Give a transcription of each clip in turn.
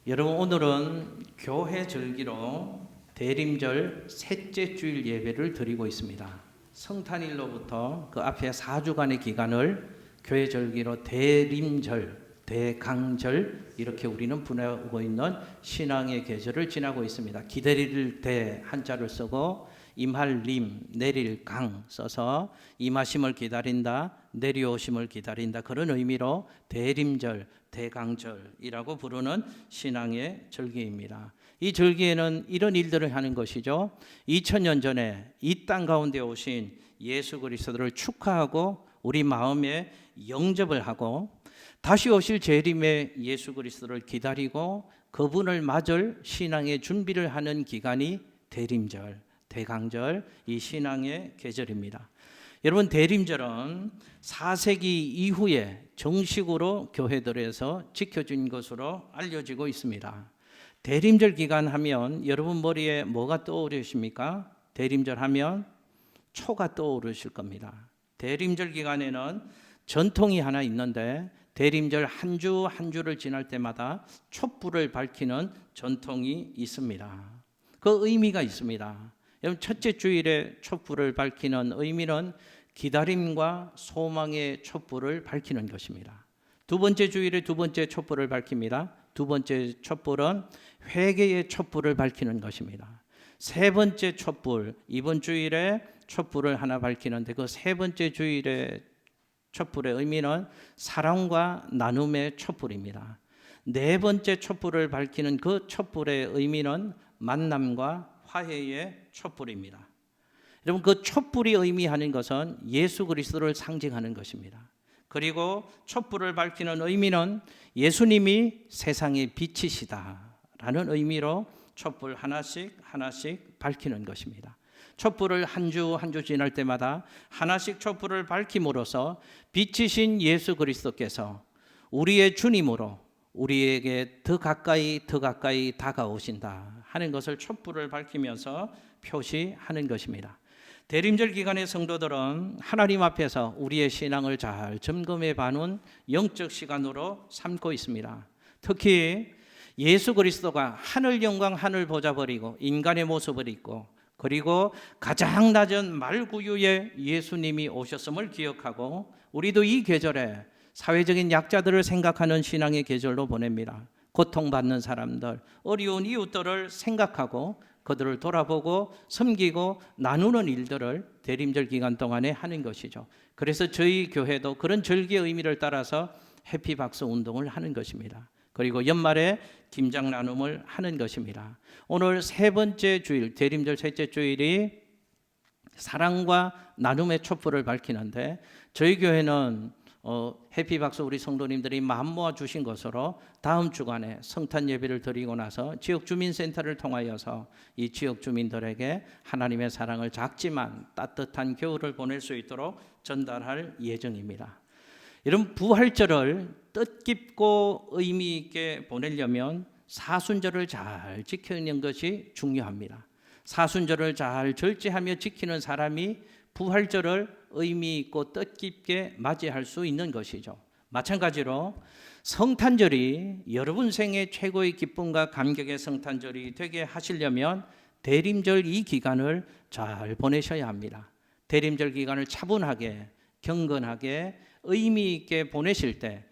여러분, 오늘은 교회 절기로 대림절 셋째 주일 예배를 드리고 있습니다. 성탄일로부터 그 앞에 4주간의 기간을 교회 절기로 대림절, 대강절 이렇게 우리는 부르고 있는 신앙의 계절을 지나고 있습니다. 기다릴 대 한자를 쓰고 임할 림, 내릴 강 써서 임하심을 기다린다, 내려오심을 기다린다, 그런 의미로 대림절, 대강절이라고 부르는 신앙의 절기입니다. 이 절기에는 이런 일들을 하는 것이죠. 2000년 전에 이 땅 가운데 오신 예수 그리스도를 축하하고 우리 마음에 영접을 하고 다시 오실 재림의 예수 그리스도를 기다리고 그분을 맞을 신앙의 준비를 하는 기간이 대림절, 대강절, 이 신앙의 계절입니다. 여러분, 대림절은 4세기 이후에 정식으로 교회들에서 지켜진 것으로 알려지고 있습니다. 대림절 기간 하면 여러분 머리에 뭐가 떠오르십니까? 대림절 하면 초가 떠오르실 겁니다. 대림절 기간에는 전통이 하나 있는데 대림절 한 주 한 주를 지날 때마다 촛불을 밝히는 전통이 있습니다. 그 의미가 있습니다. 여러분, 첫째 주일에 촛불을 밝히는 의미는 기다림과 소망의 촛불을 밝히는 것입니다. 두 번째 주일에 두 번째 촛불을 밝힙니다. 두 번째 촛불은 회개의 촛불을 밝히는 것입니다. 세 번째 촛불, 이번 주일에 촛불을 하나 밝히는데 그 세 번째 주일의 촛불의 의미는 사랑과 나눔의 촛불입니다. 네 번째 촛불을 밝히는 그 촛불의 의미는 만남과 화해의 촛불입니다. 여러분, 그 촛불이 의미하는 것은 예수 그리스도를 상징하는 것입니다. 그리고 촛불을 밝히는 의미는 예수님이 세상의 빛이시다라는 의미로 촛불 하나씩 하나씩 밝히는 것입니다. 촛불을 한 주 한 주 지날 때마다 하나씩 촛불을 밝힘으로써 빛이신 예수 그리스도께서 우리의 주님으로 우리에게 더 가까이 다가오신다 하는 것을 촛불을 밝히면서 표시하는 것입니다. 대림절 기간의 성도들은 하나님 앞에서 우리의 신앙을 잘 점검해 봐는 영적 시간으로 삼고 있습니다. 특히 예수 그리스도가 하늘 영광 하늘 보좌 버리고 인간의 모습을 입고 그리고 가장 낮은 말구유에 예수님이 오셨음을 기억하고 우리도 이 계절에 사회적인 약자들을 생각하는 신앙의 계절로 보냅니다. 고통받는 사람들, 어려운 이웃들을 생각하고 그들을 돌아보고 섬기고 나누는 일들을 대림절 기간 동안에 하는 것이죠. 그래서 저희 교회도 그런 절기의 의미를 따라서 해피박스 운동을 하는 것입니다. 그리고 연말에 김장 나눔을 하는 것입니다. 오늘 세 번째 주일, 대림절 셋째 주일이 사랑과 나눔의 촛불을 밝히는데 저희 교회는 해피박스 우리 성도님들이 마음 모아 주신 것으로 다음 주간에 성탄 예배를 드리고 나서 지역주민센터를 통하여서 이 지역 주민들에게 하나님의 사랑을 작지만 따뜻한 겨울을 보낼 수 있도록 전달할 예정입니다. 여러분, 부활절을 뜻깊고 의미 있게 보내려면 사순절을 잘 지키는 것이 중요합니다. 사순절을 잘 절제하며 지키는 사람이 부활절을 의미 있고 뜻깊게 맞이할 수 있는 것이죠. 마찬가지로 성탄절이 여러분 생애 최고의 기쁨과 감격의 성탄절이 되게 하시려면 대림절 이 기간을 잘 보내셔야 합니다. 대림절 기간을 차분하게 경건하게 의미 있게 보내실 때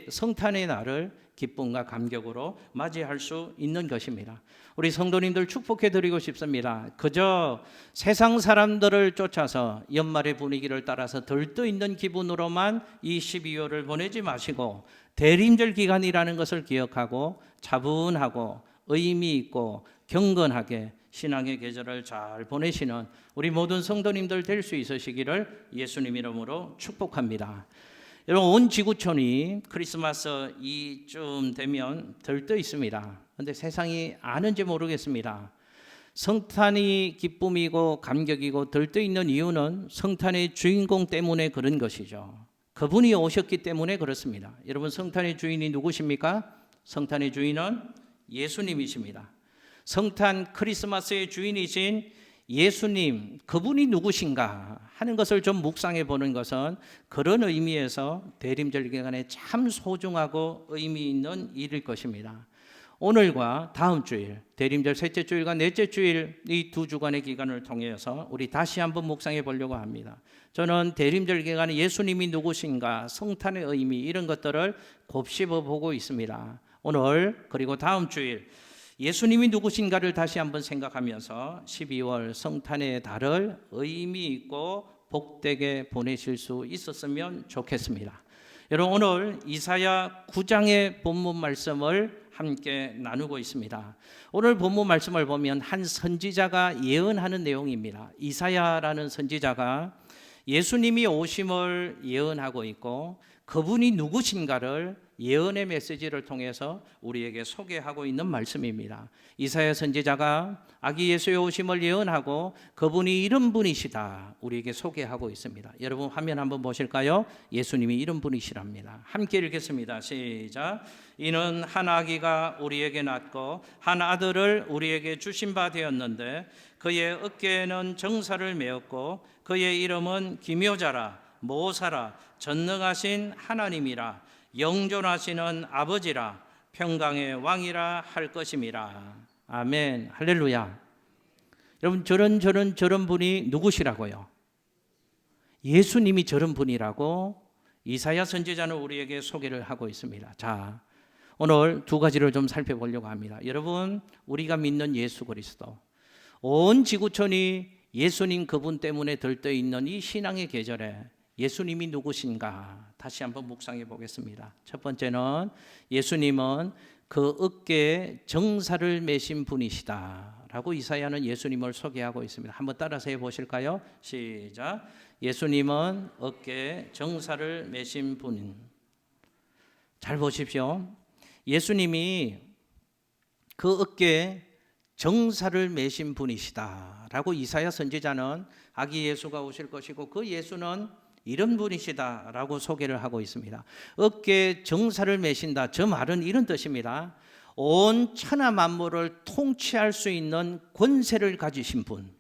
성탄의 날을 기쁨과 감격으로 맞이할 수 있는 것입니다. 우리 성도님들 축복해 드리고 싶습니다. 그저 세상 사람들을 쫓아서 연말의 분위기를 따라서 들떠있는 기분으로만 이 12월을 보내지 마시고 대림절 기간이라는 것을 기억하고 차분하고 의미 있고 경건하게 신앙의 계절을 잘 보내시는 우리 모든 성도님들 될 수 있으시기를 예수님 이름으로 축복합니다. 여러분, 온 지구촌이 크리스마스 이쯤 되면 들떠 있습니다. 그런데 세상이 아는지 모르겠습니다. 성탄이 기쁨이고 감격이고 들떠 있는 이유는 성탄의 주인공 때문에 그런 것이죠. 그분이 오셨기 때문에 그렇습니다. 여러분, 성탄의 주인이 누구십니까? 성탄의 주인은 예수님이십니다. 성탄 크리스마스의 주인이신 예수님, 그분이 누구신가 하는 것을 좀 묵상해 보는 것은 그런 의미에서 대림절 기간에 참 소중하고 의미 있는 일일 것입니다. 오늘과 다음 주일, 대림절 셋째 주일과 넷째 주일 이 두 주간의 기간을 통해서 우리 다시 한번 묵상해 보려고 합니다. 저는 대림절 기간에 예수님이 누구신가, 성탄의 의미 이런 것들을 곱씹어 보고 있습니다. 오늘 그리고 다음 주일 예수님이 누구신가를 다시 한번 생각하면서 12월 성탄의 달을 의미 있고 복되게 보내실 수 있었으면 좋겠습니다. 여러분, 오늘 이사야 9장의 본문 말씀을 함께 나누고 있습니다. 오늘 본문 말씀을 보면 한 선지자가 예언하는 내용입니다. 이사야라는 선지자가 예수님이 오심을 예언하고 있고 그분이 누구신가를 예언의 메시지를 통해서 우리에게 소개하고 있는 말씀입니다. 이사야 선지자가 아기 예수의 오심을 예언하고 그분이 이런 분이시다 우리에게 소개하고 있습니다. 여러분 화면 한번 보실까요? 예수님이 이런 분이시랍니다. 함께 읽겠습니다. 시작. 이는 한 아기가 우리에게 낳고 한 아들을 우리에게 주신 바 되었는데 그의 어깨에는 정사를 메었고 그의 이름은 기묘자라 모사라 전능하신 하나님이라 영존하시는 아버지라 평강의 왕이라 할 것임이라. 아멘. 할렐루야. 여러분 저런 분이 누구시라고요? 예수님이 저런 분이라고 이사야 선지자는 우리에게 소개를 하고 있습니다. 자, 오늘 두 가지를 좀 살펴보려고 합니다. 여러분, 우리가 믿는 예수 그리스도, 온 지구촌이 예수님 그분 때문에 들떠 있는 이 신앙의 계절에 예수님이 누구신가 다시 한번 묵상해 보겠습니다. 첫 번째는 예수님은 그 어깨에 정사를 메신 분이시다 라고 이사야는 예수님을 소개하고 있습니다. 한번 따라서 해보실까요? 시작. 예수님은 어깨에 정사를 메신 분. 잘 보십시오. 예수님이 그 어깨에 정사를 메신 분이시다 라고 이사야 선지자는 아기 예수가 오실 것이고 그 예수는 이런 분이시다 라고 소개를 하고 있습니다. 어깨에 정사를 메신다, 저 말은 이런 뜻입니다. 온 천하 만물을 통치할 수 있는 권세를 가지신 분.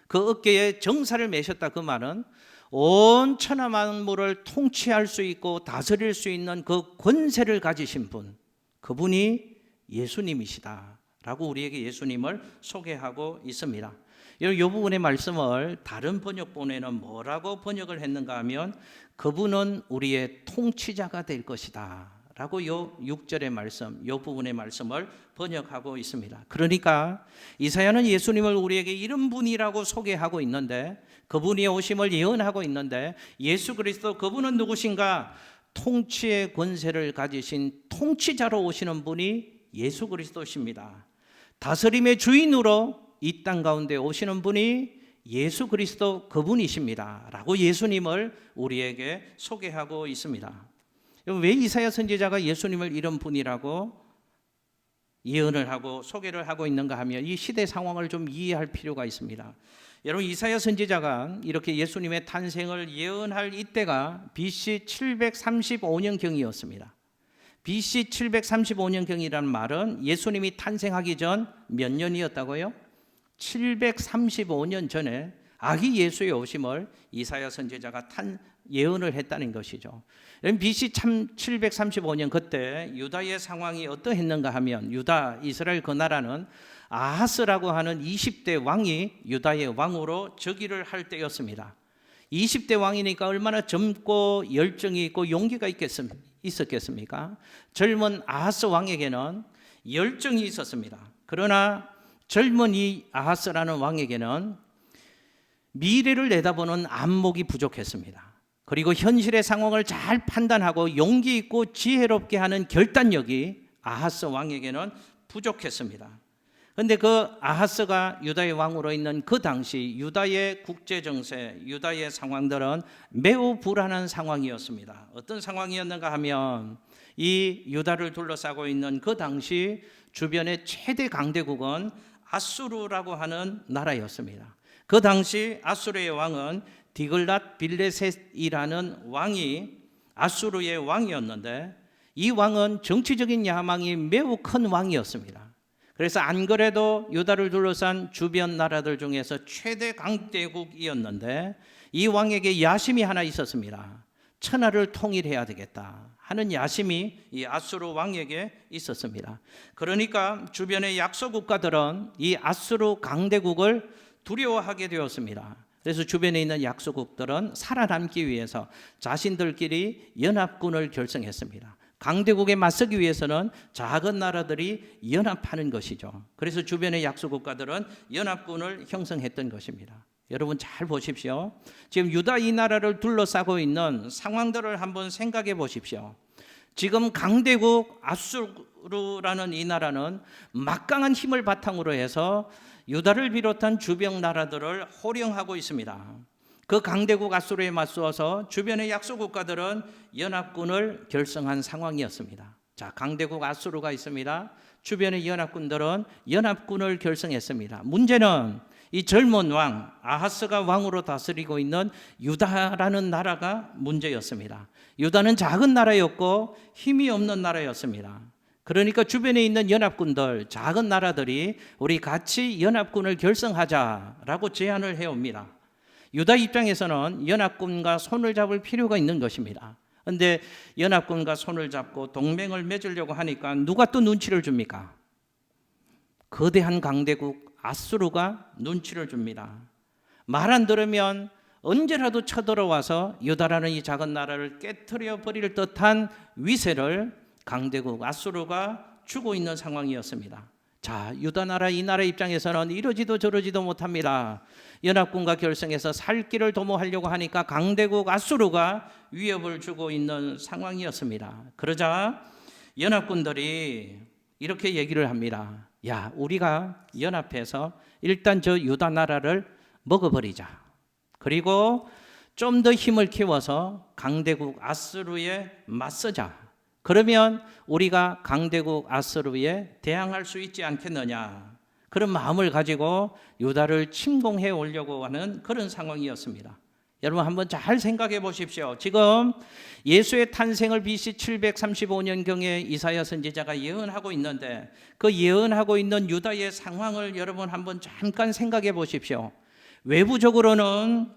그 어깨에 정사를 메셨다, 그 말은 온 천하 만물을 통치할 수 있고 다스릴 수 있는 그 권세를 가지신 분, 그분이 예수님이시다 라고 우리에게 예수님을 소개하고 있습니다. 이 부분의 말씀을 다른 번역본에는 뭐라고 번역을 했는가 하면 그분은 우리의 통치자가 될 것이다 라고 이 6절의 말씀, 이 부분의 말씀을 번역하고 있습니다. 그러니까 이사야는 예수님을 우리에게 이런 분이라고 소개하고 있는데, 그분이 오심을 예언하고 있는데, 예수 그리스도 그분은 누구신가? 통치의 권세를 가지신 통치자로 오시는 분이 예수 그리스도십니다. 다스림의 주인으로 이 땅 가운데 오시는 분이 예수 그리스도 그분이십니다 라고 예수님을 우리에게 소개하고 있습니다. 왜 이사야 선지자가 예수님을 이런 분이라고 예언을 하고 소개를 하고 있는가 하면 이 시대 상황을 좀 이해할 필요가 있습니다. 여러분, 이사야 선지자가 이렇게 예수님의 탄생을 예언할 이때가 BC 735년경이었습니다. BC 735년경이라는 말은 예수님이 탄생하기 전 몇 년이었다고요? 735년 전에 아기 예수의 오심을 이사야 선지자가 예언을 했다는 것이죠. BC 735년 그때 유다의 상황이 어떠했는가 하면 유다, 이스라엘 그 나라는 아하스라고 하는 20대 왕이 유다의 왕으로 즉위를 할 때였습니다. 20대 왕이니까 얼마나 젊고 열정이 있고 용기가 있었겠습니까? 젊은 아하스 왕에게는 열정이 있었습니다. 그러나 젊은 이 아하스라는 왕에게는 미래를 내다보는 안목이 부족했습니다. 그리고 현실의 상황을 잘 판단하고 용기 있고 지혜롭게 하는 결단력이 아하스 왕에게는 부족했습니다. 그런데 그 아하스가 유다의 왕으로 있는 그 당시 유다의 국제 정세, 유다의 상황들은 매우 불안한 상황이었습니다. 어떤 상황이었는가 하면 이 유다를 둘러싸고 있는 그 당시 주변의 최대 강대국은 아수르라고 하는 나라였습니다. 그 당시 아수르의 왕은 디글랏 빌레셋이라는 왕이 아수르의 왕이었는데 이 왕은 정치적인 야망이 매우 큰 왕이었습니다. 그래서 안 그래도 유다를 둘러싼 주변 나라들 중에서 최대 강대국이었는데 이 왕에게 야심이 하나 있었습니다. 천하를 통일해야 되겠다. 하는 야심이 이 아수르 왕에게 있었습니다. 그러니까 주변의 약소 국가들은 이 아수르 강대국을 두려워하게 되었습니다. 그래서 주변에 있는 약소국들은 살아남기 위해서 자신들끼리 연합군을 결성했습니다. 강대국에 맞서기 위해서는 작은 나라들이 연합하는 것이죠. 그래서 주변의 약소국가들은 연합군을 형성했던 것입니다. 여러분 잘 보십시오. 지금 유다 이 나라를 둘러싸고 있는 상황들을 한번 생각해 보십시오. 지금 강대국 아수르라는 이 나라는 막강한 힘을 바탕으로 해서 유다를 비롯한 주변 나라들을 호령하고 있습니다. 그 강대국 아수르에 맞서서 주변의 약소국가들은 연합군을 결성한 상황이었습니다. 자, 강대국 아수르가 있습니다. 주변의 연합군들은 연합군을 결성했습니다. 문제는 이 젊은 왕 아하스가 왕으로 다스리고 있는 유다라는 나라가 문제였습니다. 유다는 작은 나라였고 힘이 없는 나라였습니다. 그러니까 주변에 있는 연합군들, 작은 나라들이 우리 같이 연합군을 결성하자라고 제안을 해옵니다. 유다 입장에서는 연합군과 손을 잡을 필요가 있는 것입니다. 그런데 연합군과 손을 잡고 동맹을 맺으려고 하니까 누가 또 눈치를 줍니까? 거대한 강대국 아수르가 눈치를 줍니다. 말 안 들으면 언제라도 쳐들어와서 유다라는 이 작은 나라를 깨트려 버릴 듯한 위세를 강대국 아수르가 주고 있는 상황이었습니다. 자, 유다 나라 이 나라 입장에서는 이러지도 저러지도 못합니다. 연합군과 결성해서 살 길을 도모하려고 하니까 강대국 아수르가 위협을 주고 있는 상황이었습니다. 그러자 연합군들이 이렇게 얘기를 합니다. 야, 우리가 연합해서 일단 저 유다 나라를 먹어버리자. 그리고 좀 더 힘을 키워서 강대국 아수르에 맞서자. 그러면 우리가 강대국 아수르에 대항할 수 있지 않겠느냐. 그런 마음을 가지고 유다를 침공해 오려고 하는 그런 상황이었습니다. 여러분 한번 잘 생각해 보십시오. 지금 예수의 탄생을 BC 735년경에 이사야 선지자가 예언하고 있는데 그 예언하고 있는 유다의 상황을 여러분 한번 잠깐 생각해 보십시오. 외부적으로는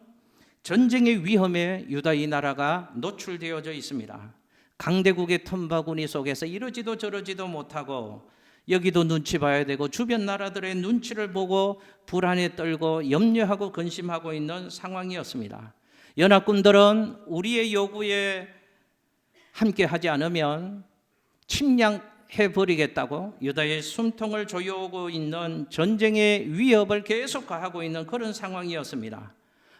전쟁의 위험에 유다 이 나라가 노출되어져 있습니다. 강대국의 틈바구니 속에서 이러지도 저러지도 못하고 여기도 눈치 봐야 되고 주변 나라들의 눈치를 보고 불안에 떨고 염려하고 근심하고 있는 상황이었습니다. 연합군들은 우리의 요구에 함께하지 않으면 침략해버리겠다고 유다의 숨통을 조여오고 있는 전쟁의 위협을 계속 가하고 있는 그런 상황이었습니다.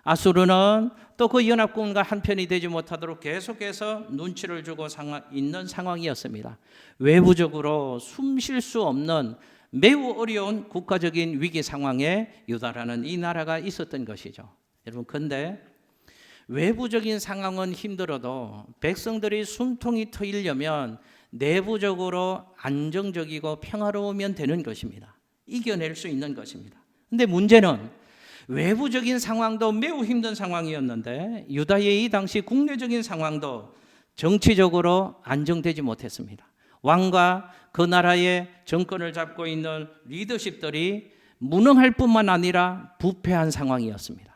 아수르는 또 그 연합군과 한편이 되지 못하도록 계속해서 눈치를 주고 있는 상황이었습니다. 외부적으로 숨 쉴 수 없는 매우 어려운 국가적인 위기 상황에 유다라는 이 나라가 있었던 것이죠. 여러분, 근데 외부적인 상황은 힘들어도 백성들이 숨통이 트이려면 내부적으로 안정적이고 평화로우면 되는 것입니다. 이겨낼 수 있는 것입니다. 근데 문제는 외부적인 상황도 매우 힘든 상황이었는데 유다의 이 당시 국내적인 상황도 정치적으로 안정되지 못했습니다. 왕과 그 나라의 정권을 잡고 있는 리더십들이 무능할 뿐만 아니라 부패한 상황이었습니다.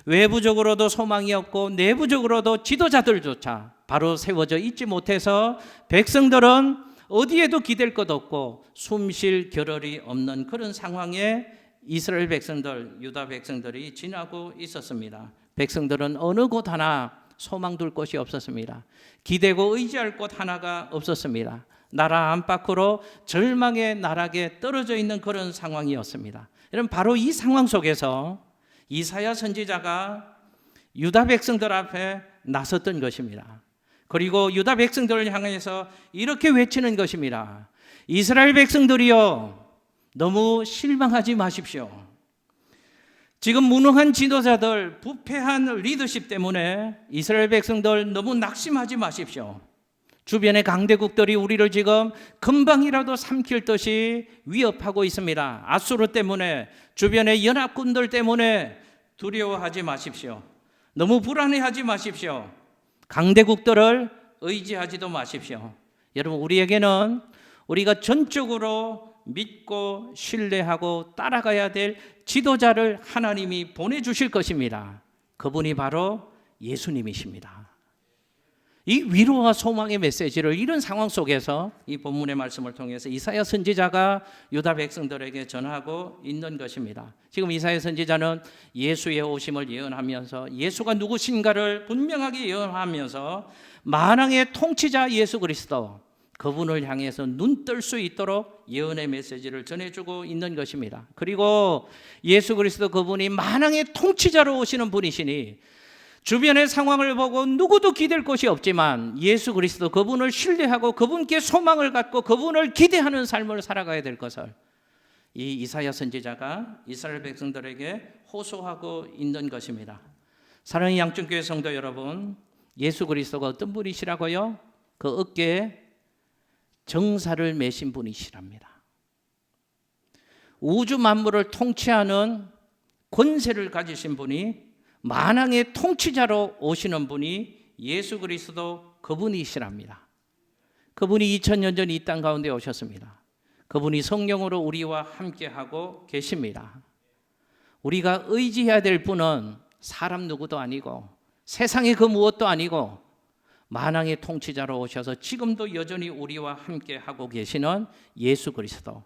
외부적으로도 소망이 없고 내부적으로도 지도자들조차 바로 세워져 있지 못해서 백성들은 어디에도 기댈 것 없고 숨쉴 겨를이 없는 그런 상황에 이스라엘 백성들, 유다 백성들이 지나고 있었습니다. 백성들은 어느 곳 하나 소망 둘 곳이 없었습니다. 기대고 의지할 곳 하나가 없었습니다. 나라 안팎으로 절망의 나락에 떨어져 있는 그런 상황이었습니다. 여러분, 바로 이 상황 속에서 이사야 선지자가 유다 백성들 앞에 나섰던 것입니다. 그리고 유다 백성들을 향해서 이렇게 외치는 것입니다. 이스라엘 백성들이여, 너무 실망하지 마십시오. 지금 무능한 지도자들, 부패한 리더십 때문에 이스라엘 백성들 너무 낙심하지 마십시오. 주변의 강대국들이 우리를 지금 금방이라도 삼킬 듯이 위협하고 있습니다. 아수르 때문에, 주변의 연합군들 때문에 두려워하지 마십시오. 너무 불안해하지 마십시오. 강대국들을 의지하지도 마십시오. 여러분, 우리에게는 우리가 전적으로 믿고 신뢰하고 따라가야 될 지도자를 하나님이 보내주실 것입니다. 그분이 바로 예수님이십니다. 이 위로와 소망의 메시지를 이런 상황 속에서 이 본문의 말씀을 통해서 이사야 선지자가 유다 백성들에게 전하고 있는 것입니다. 지금 이사야 선지자는 예수의 오심을 예언하면서 예수가 누구신가를 분명하게 예언하면서 만왕의 통치자 예수 그리스도, 그분을 향해서 눈 뜰 수 있도록 예언의 메시지를 전해주고 있는 것입니다. 그리고 예수 그리스도 그분이 만왕의 통치자로 오시는 분이시니 주변의 상황을 보고 누구도 기댈 곳이 없지만 예수 그리스도 그분을 신뢰하고 그분께 소망을 갖고 그분을 기대하는 삶을 살아가야 될 것을 이 이사야 선지자가 이스라엘 백성들에게 호소하고 있는 것입니다. 사랑하는 양천교회 성도 여러분, 예수 그리스도가 어떤 분이시라고요? 그 어깨에 정사를 매신 분이시랍니다. 우주 만물을 통치하는 권세를 가지신 분이, 만왕의 통치자로 오시는 분이 예수 그리스도 그분이시랍니다. 그분이 2000년 전 이 땅 가운데 오셨습니다. 그분이 성령으로 우리와 함께하고 계십니다. 우리가 의지해야 될 분은 사람 누구도 아니고 세상의 그 무엇도 아니고 만왕의 통치자로 오셔서 지금도 여전히 우리와 함께하고 계시는 예수 그리스도,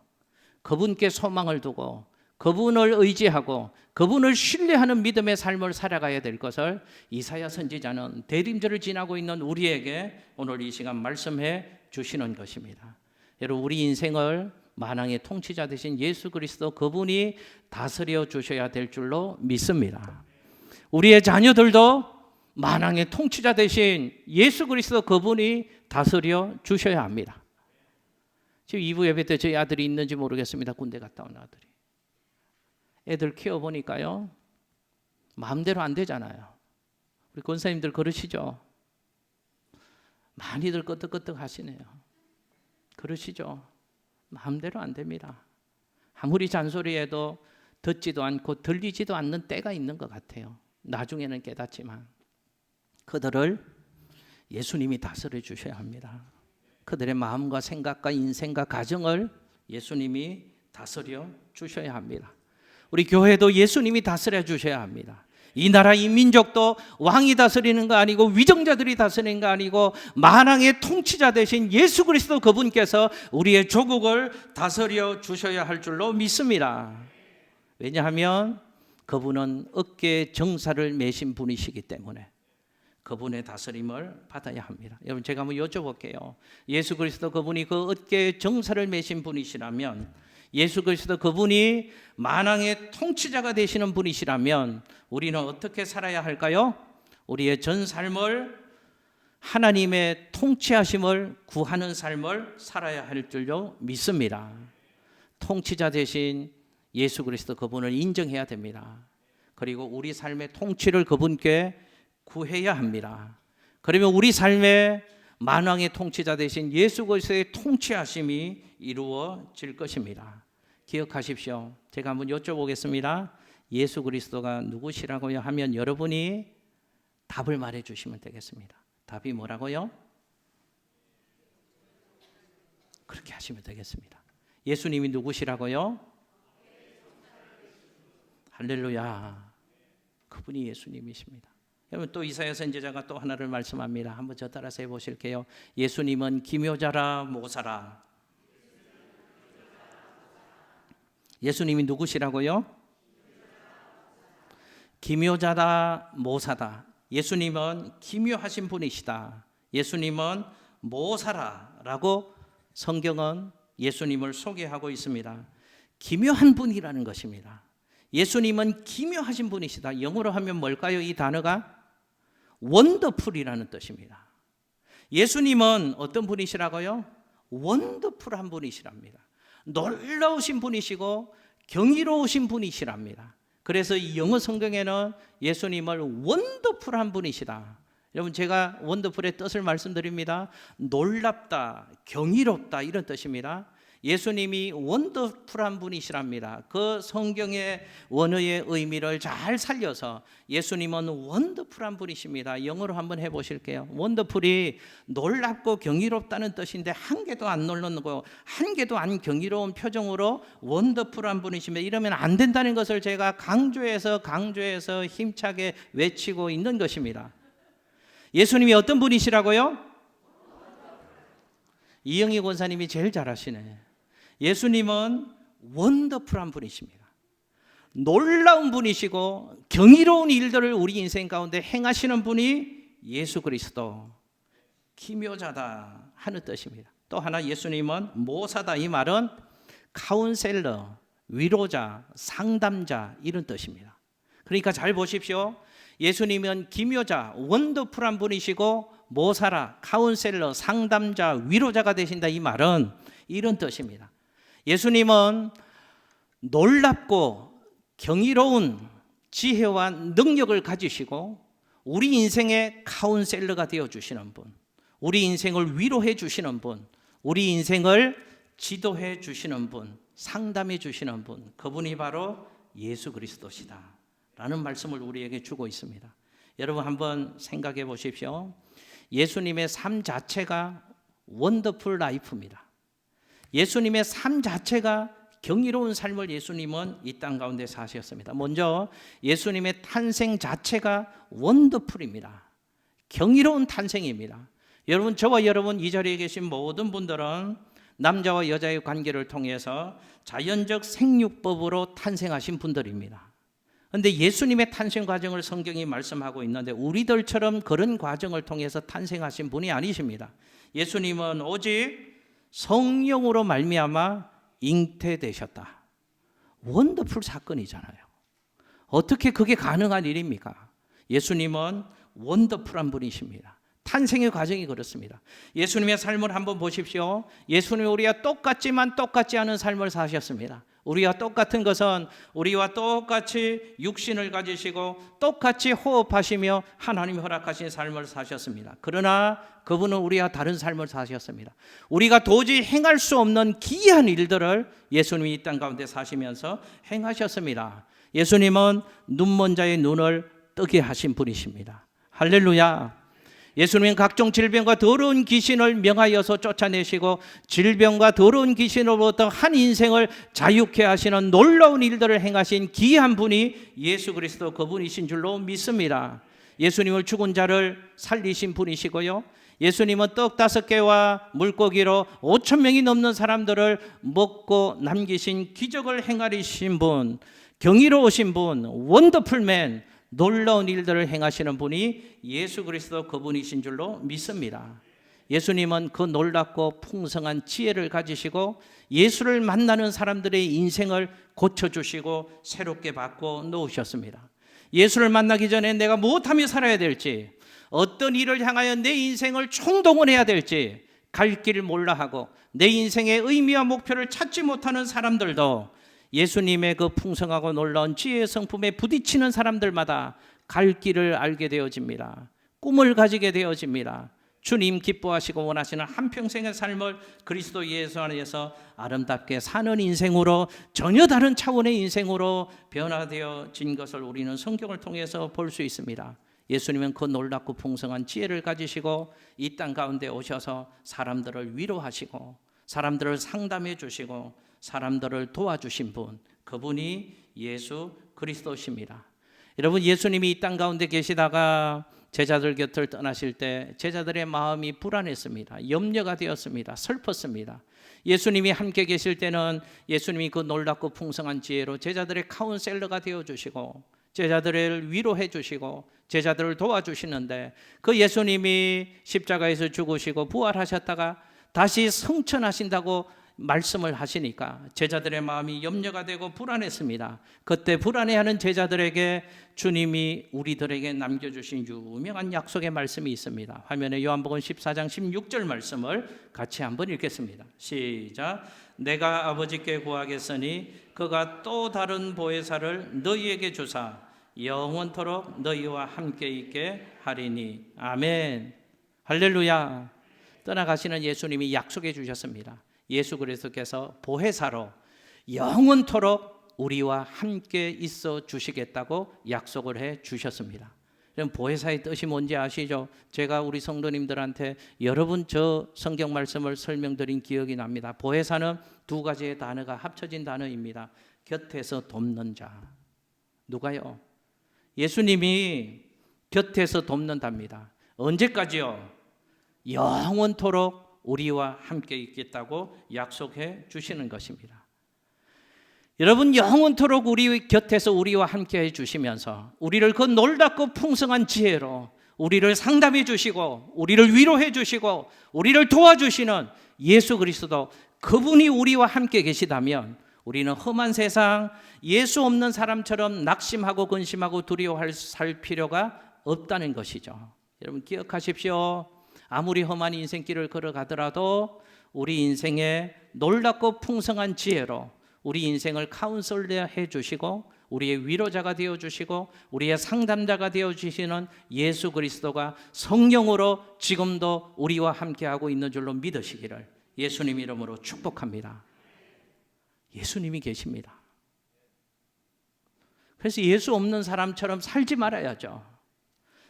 그분께 소망을 두고 그분을 의지하고 그분을 신뢰하는 믿음의 삶을 살아가야 될 것을 이사야 선지자는 대림절을 지나고 있는 우리에게 오늘 이 시간 말씀해 주시는 것입니다. 여러분, 우리 인생을 만왕의 통치자 되신 예수 그리스도 그분이 다스려 주셔야 될 줄로 믿습니다. 우리의 자녀들도 만왕의 통치자 되신 예수 그리스도 그분이 다스려 주셔야 합니다. 지금 2부 예배 때 저희 아들이 있는지 모르겠습니다. 군대 갔다 온 아들이. 애들 키워보니까요, 마음대로 안 되잖아요. 우리 권사님들 그러시죠? 많이들 끄떡끄떡 하시네요. 그러시죠? 마음대로 안 됩니다. 아무리 잔소리해도 듣지도 않고 들리지도 않는 때가 있는 것 같아요. 나중에는 깨닫지만 그들을 예수님이 다스려 주셔야 합니다. 그들의 마음과 생각과 인생과 가정을 예수님이 다스려 주셔야 합니다. 우리 교회도 예수님이 다스려 주셔야 합니다. 이 나라 이 민족도 왕이 다스리는 거 아니고 위정자들이 다스리는 거 아니고 만왕의 통치자 되신 예수 그리스도 그분께서 우리의 조국을 다스려 주셔야 할 줄로 믿습니다. 왜냐하면 그분은 어깨에 정사를 매신 분이시기 때문에 그분의 다스림을 받아야 합니다. 여러분, 제가 한번 여쭤볼게요. 예수 그리스도 그분이 그 어깨에 정사를 매신 분이시라면, 예수 그리스도 그분이 만왕의 통치자가 되시는 분이시라면 우리는 어떻게 살아야 할까요? 우리의 전 삶을 하나님의 통치하심을 구하는 삶을 살아야 할 줄로 믿습니다. 통치자 되신 예수 그리스도 그분을 인정해야 됩니다. 그리고 우리 삶의 통치를 그분께 구해야 합니다. 그러면 우리 삶의 만왕의 통치자 되신 예수 그리스도의 통치하심이 이루어질 것입니다. 기억하십시오. 제가 한번 여쭤보겠습니다. 예수 그리스도가 누구시라고요 하면 여러분이 답을 말해 주시면 되겠습니다. 답이 뭐라고요? 그렇게 하시면 되겠습니다. 예수님이 누구시라고요? 할렐루야. 그분이 예수님이십니다. 여러분, 또 이사야 선지자가 또 하나를 말씀합니다. 한번 저 따라서 해보실게요. 예수님은 기묘자라 모사라. 예수님이 누구시라고요? 기묘자다 모사다. 예수님은 기묘하신 분이시다. 예수님은 모사라라고 성경은 예수님을 소개하고 있습니다. 기묘한 분이라는 것입니다. 예수님은 기묘하신 분이시다. 영어로 하면 뭘까요? 이 단어가 원더풀이라는 뜻입니다. 예수님은 어떤 분이시라고요? 원더풀한 분이시랍니다. 놀라우신 분이시고 경이로우신 분이시랍니다. 그래서 이 영어 성경에는 예수님을 원더풀한 분이시다. 여러분, 제가 원더풀의 뜻을 말씀드립니다. 놀랍다, 경이롭다 이런 뜻입니다. 예수님이 원더풀한 분이시랍니다. 그 성경의 원어의 의미를 잘 살려서 예수님은 원더풀한 분이십니다. 영어로 한번 해보실게요. 원더풀이 놀랍고 경이롭다는 뜻인데 한 개도 안 놀랍고 한 개도 안 경이로운 표정으로 원더풀한 분이시면 이러면 안 된다는 것을 제가 강조해서 힘차게 외치고 있는 것입니다. 예수님이 어떤 분이시라고요? 이영희 권사님이 제일 잘하시네. 예수님은 원더풀한 분이십니다. 놀라운 분이시고 경이로운 일들을 우리 인생 가운데 행하시는 분이 예수 그리스도, 기묘자다 하는 뜻입니다. 또 하나 예수님은 모사다, 이 말은 카운셀러, 위로자, 상담자 이런 뜻입니다. 그러니까 잘 보십시오. 예수님은 기묘자, 원더풀한 분이시고 모사라, 카운셀러, 상담자, 위로자가 되신다, 이 말은 이런 뜻입니다. 예수님은 놀랍고 경이로운 지혜와 능력을 가지시고 우리 인생의 카운셀러가 되어주시는 분, 우리 인생을 위로해 주시는 분, 우리 인생을 지도해 주시는 분, 상담해 주시는 분, 그분이 바로 예수 그리스도시다 라는 말씀을 우리에게 주고 있습니다. 여러분 한번 생각해 보십시오. 예수님의 삶 자체가 원더풀 라이프입니다. 예수님의 삶 자체가 경이로운 삶을 예수님은 이 땅 가운데 사셨습니다. 먼저 예수님의 탄생 자체가 원더풀입니다. 경이로운 탄생입니다. 여러분, 저와 여러분 이 자리에 계신 모든 분들은 남자와 여자의 관계를 통해서 자연적 생육법으로 탄생하신 분들입니다. 그런데 예수님의 탄생 과정을 성경이 말씀하고 있는데 우리들처럼 그런 과정을 통해서 탄생하신 분이 아니십니다. 예수님은 오직 성령으로 말미암아 잉태되셨다. 원더풀 사건이잖아요. 어떻게 그게 가능한 일입니까? 예수님은 원더풀한 분이십니다. 탄생의 과정이 그렇습니다. 예수님의 삶을 한번 보십시오. 예수님이 우리와 똑같지만 똑같지 않은 삶을 사셨습니다. 우리와 똑같은 것은 우리와 똑같이 육신을 가지시고 똑같이 호흡하시며 하나님이 허락하신 삶을 사셨습니다. 그러나 그분은 우리와 다른 삶을 사셨습니다. 우리가 도저히 행할 수 없는 기이한 일들을 예수님이 이 땅 가운데 사시면서 행하셨습니다. 예수님은 눈먼 자의 눈을 뜨게 하신 분이십니다. 할렐루야. 예수님은 각종 질병과 더러운 귀신을 명하여서 쫓아내시고 질병과 더러운 귀신으로부터 한 인생을 자유케 하시는 놀라운 일들을 행하신 기이한 분이 예수 그리스도 그분이신 줄로 믿습니다. 예수님은 죽은 자를 살리신 분이시고요. 예수님은 떡 5개와 물고기로 5천 명이 넘는 사람들을 먹고 남기신 기적을 행하신 분, 경이로우신 분, 원더풀맨, 놀라운 일들을 행하시는 분이 예수 그리스도 그분이신 줄로 믿습니다. 예수님은 그 놀랍고 풍성한 지혜를 가지시고 예수를 만나는 사람들의 인생을 고쳐주시고 새롭게 바꿔 놓으셨습니다. 예수를 만나기 전에 내가 무엇하며 살아야 될지, 어떤 일을 향하여 내 인생을 총동원해야 될지 갈 길을 몰라 하고 내 인생의 의미와 목표를 찾지 못하는 사람들도 예수님의 그 풍성하고 놀라운 지혜의 성품에 부딪히는 사람들마다 갈 길을 알게 되어집니다. 꿈을 가지게 되어집니다. 주님 기뻐하시고 원하시는 한평생의 삶을 그리스도 예수 안에서 아름답게 사는 인생으로, 전혀 다른 차원의 인생으로 변화되어진 것을 우리는 성경을 통해서 볼 수 있습니다. 예수님은 그 놀랍고 풍성한 지혜를 가지시고 이 땅 가운데 오셔서 사람들을 위로하시고 사람들을 상담해 주시고 사람들을 도와주신 분, 그분이 예수 그리스도십니다. 여러분, 예수님이 이 땅 가운데 계시다가 제자들 곁을 떠나실 때 제자들의 마음이 불안했습니다. 염려가 되었습니다. 슬펐습니다. 예수님이 함께 계실 때는 예수님이 그 놀랍고 풍성한 지혜로 제자들의 카운셀러가 되어주시고 제자들을 위로해 주시고 제자들을 도와주시는데, 그 예수님이 십자가에서 죽으시고 부활하셨다가 다시 성천하신다고 말씀을 하시니까 제자들의 마음이 염려가 되고 불안했습니다. 그때 불안해하는 제자들에게 주님이 우리들에게 남겨주신 유명한 약속의 말씀이 있습니다. 화면에 요한복음 14장 16절 말씀을 같이 한번 읽겠습니다. 시작. 내가 아버지께 구하겠으니 그가 또 다른 보혜사를 너희에게 주사 영원토록 너희와 함께 있게 하리니. 아멘. 할렐루야. 떠나가시는 예수님이 약속해 주셨습니다. 예수 그리스도께서 보혜사로 영원토록 우리와 함께 있어 주시겠다고 약속을 해 주셨습니다. 그럼 보혜사의 뜻이 뭔지 아시죠? 제가 우리 성도님들한테 여러 번 저 성경 말씀을 설명드린 기억이 납니다. 보혜사는 2가지의 단어가 합쳐진 단어입니다. 곁에서 돕는 자. 누가요? 예수님이 곁에서 돕는답니다. 언제까지요? 영원토록 우리와 함께 있겠다고 약속해 주시는 것입니다. 여러분, 영원토록 우리 곁에서 우리와 함께 해주시면서 우리를 그 놀랍고 풍성한 지혜로 우리를 상담해 주시고 우리를 위로해 주시고 우리를 도와주시는 예수 그리스도, 그분이 우리와 함께 계시다면 우리는 험한 세상, 예수 없는 사람처럼 낙심하고 근심하고 두려워할 필요가 없다는 것이죠. 여러분 기억하십시오. 아무리 험한 인생길을 걸어가더라도 우리 인생에 놀랍고 풍성한 지혜로 우리 인생을 카운슬해 주시고 우리의 위로자가 되어 주시고 우리의 상담자가 되어 주시는 예수 그리스도가 성령으로 지금도 우리와 함께하고 있는 줄로 믿으시기를 예수님 이름으로 축복합니다. 예수님이 계십니다. 그래서 예수 없는 사람처럼 살지 말아야죠.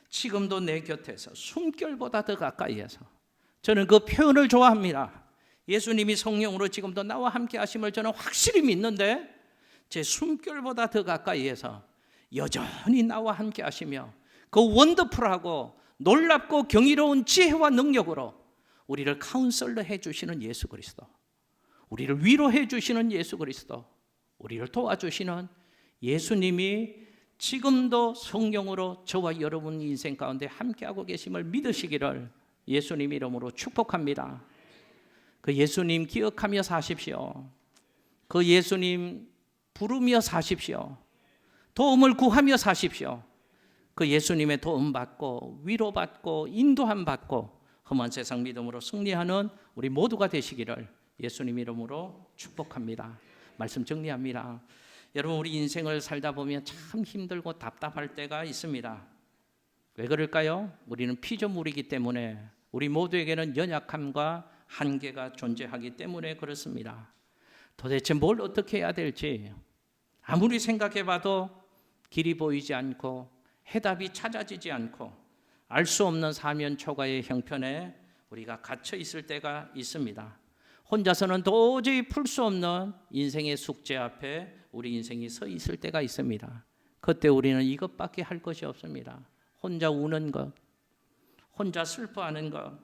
지금도 내 곁에서 숨결보다 더 가까이에서, 저는 그 표현을 좋아합니다. 예수님이 성령으로 지금도 나와 함께 하심을 저는 확실히 믿는데 제 숨결보다 더 가까이에서 여전히 나와 함께 하시며 그 원더풀하고 놀랍고 경이로운 지혜와 능력으로 우리를 카운슬러 해주시는 예수 그리스도, 우리를 위로해 주시는 예수 그리스도, 우리를 도와주시는 예수님이 지금도 성령으로 저와 여러분 인생 가운데 함께하고 계심을 믿으시기를 예수님 이름으로 축복합니다. 그 예수님 기억하며 사십시오. 그 예수님 부르며 사십시오. 도움을 구하며 사십시오. 그 예수님의 도움 받고 위로받고 인도함 받고 험한 세상 믿음으로 승리하는 우리 모두가 되시기를 예수님 이름으로 축복합니다. 말씀 정리합니다. 여러분, 우리 인생을 살다 보면 참 힘들고 답답할 때가 있습니다. 왜 그럴까요? 우리는 피조물이기 때문에, 우리 모두에게는 연약함과 한계가 존재하기 때문에 그렇습니다. 도대체 뭘 어떻게 해야 될지 아무리 생각해봐도 길이 보이지 않고 해답이 찾아지지 않고 알 수 없는 사면초가의 형편에 우리가 갇혀 있을 때가 있습니다. 혼자서는 도저히 풀 수 없는 인생의 숙제 앞에 우리 인생이 서 있을 때가 있습니다. 그때 우리는 이것밖에 할 것이 없습니다. 혼자 우는 것, 혼자 슬퍼하는 것,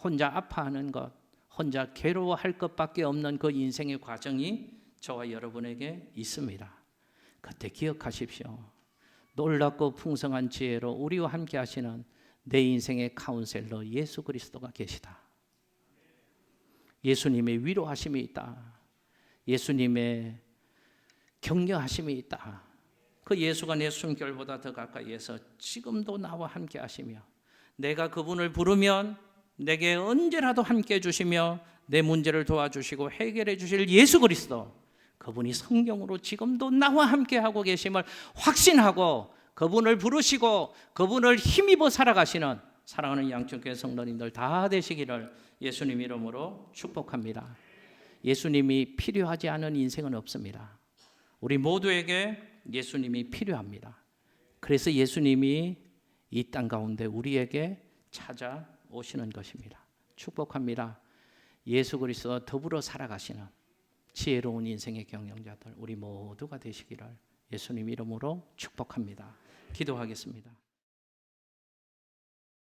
혼자 아파하는 것, 혼자 괴로워할 것밖에 없는 그 인생의 과정이 저와 여러분에게 있습니다. 그때 기억하십시오. 놀랍고 풍성한 지혜로 우리와 함께 하시는 내 인생의 카운셀러 예수 그리스도가 계시다. 예수님의 위로하심이 있다. 예수님의 격려하심이 있다. 그 예수가 내 숨결보다 더 가까이에서 지금도 나와 함께 하시며 내가 그분을 부르면 내게 언제라도 함께 해주시며 내 문제를 도와주시고 해결해 주실 예수 그리스도, 그분이 성령으로 지금도 나와 함께 하고 계심을 확신하고 그분을 부르시고 그분을 힘입어 살아가시는 사랑하는 양천교회 성도님들 다 되시기를 예수님 이름으로 축복합니다. 예수님이 필요하지 않은 인생은 없습니다. 우리 모두에게 예수님이 필요합니다. 그래서 예수님이 이 땅 가운데 우리에게 찾아오시는 것입니다. 축복합니다. 예수 그리스도와 더불어 살아가시는 지혜로운 인생의 경영자들 우리 모두가 되시기를 예수님 이름으로 축복합니다. 기도하겠습니다.